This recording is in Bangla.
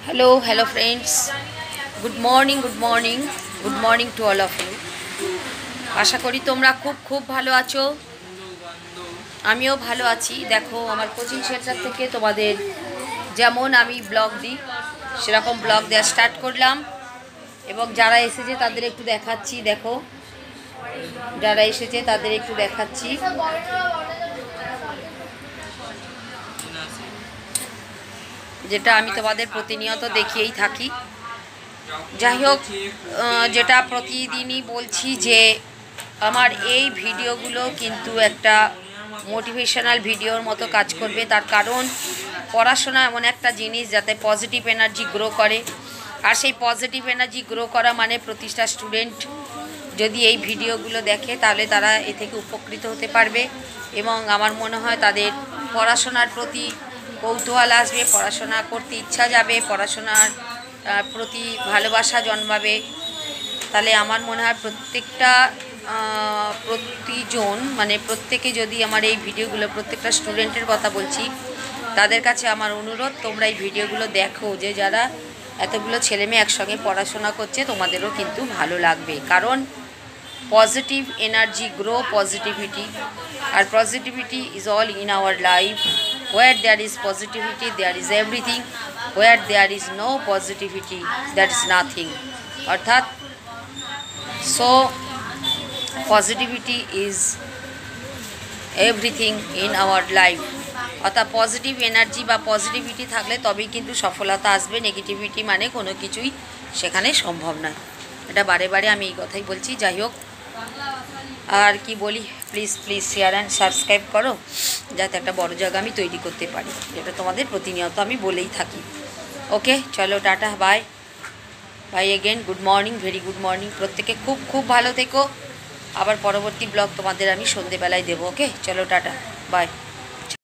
Hello friends. Good morning, good morning. Good morning to all of you. আশা করি তোমরা খুব ভালো আছো। আমিও ভালো আছি। দেখো আমার কোচিং সেন্টার থেকে তোমাদের যেমন আমি ব্লগ দিই সেরকম ব্লগ দেওয়া স্টার্ট করলাম এবং যারা এসেছে তাদের একটু দেখাচ্ছি। দেখো যারা এসেছে তাদের একটু দেখাচ্ছি। যেটা আমি তোমাদের প্রতিনিয়ত দেখিয়েই থাকি। যাই হোক, যেটা প্রতিদিনই বলছি যে আমার এই ভিডিওগুলো কিন্তু একটা মোটিভেশনাল ভিডিওর মতো কাজ করবে। তার কারণ পড়াশোনা এমন একটা জিনিস যাতে পজিটিভ এনার্জি গ্রো করে, আর সেই পজিটিভ এনার্জি গ্রো করা মানে প্রতিটা স্টুডেন্ট যদি এই ভিডিওগুলো দেখে তাহলে তারা এ থেকে উপকৃত হতে পারবে এবং আমার মনে হয় তাদের পড়াশোনার প্রতি কৌতূহল আসবে, পড়াশোনা করতে ইচ্ছা যাবে, পড়াশোনার প্রতি ভালোবাসা জন্মাবে। তাহলে আমার মনে হয় প্রতিজন মানে প্রত্যেকে যদি আমার এই ভিডিওগুলো, প্রত্যেকটা স্টুডেন্টের কথা বলছি, তাদের কাছে আমার অনুরোধ তোমরা এই ভিডিওগুলো দেখো, যে যারা এতগুলো ছেলেমেয়ে একসঙ্গে পড়াশোনা করছে তোমাদেরও কিন্তু ভালো লাগবে। কারণ পজিটিভ এনার্জি গ্রো পজিটিভিটি, আর positivity is all in our life. Where there is positivity, there is everything. Where there is no positivity, there is nothing. অর্থাৎ so positivity is everything in our life. অর্থাৎ পজিটিভ এনার্জি বা পজিটিভিটি থাকলে তবেই কিন্তু সফলতা আসবে। নেগেটিভিটি মানে কোনো কিছুই সেখানে সম্ভব নয়। এটা বারে বারে আমি এই কথাই বলছি। যাই হোক, আর কি বলি, প্লিজ শেয়ার অ্যান্ড সাবস্ক্রাইব করো যাতে একটা বড় জায়গা আমি তৈরি করতে পারি, যেটা তোমাদের প্রতিনিয়ত আমি বলেই থাকি। ওকে, চলো tata, bye again, good morning, very good morning. প্রত্যেকে খুব ভালো থেকো। আবার পরবর্তী ব্লগ তোমাদের আমি সন্ধেবেলায় দেবো। ওকে, চলো টাটা, বাই।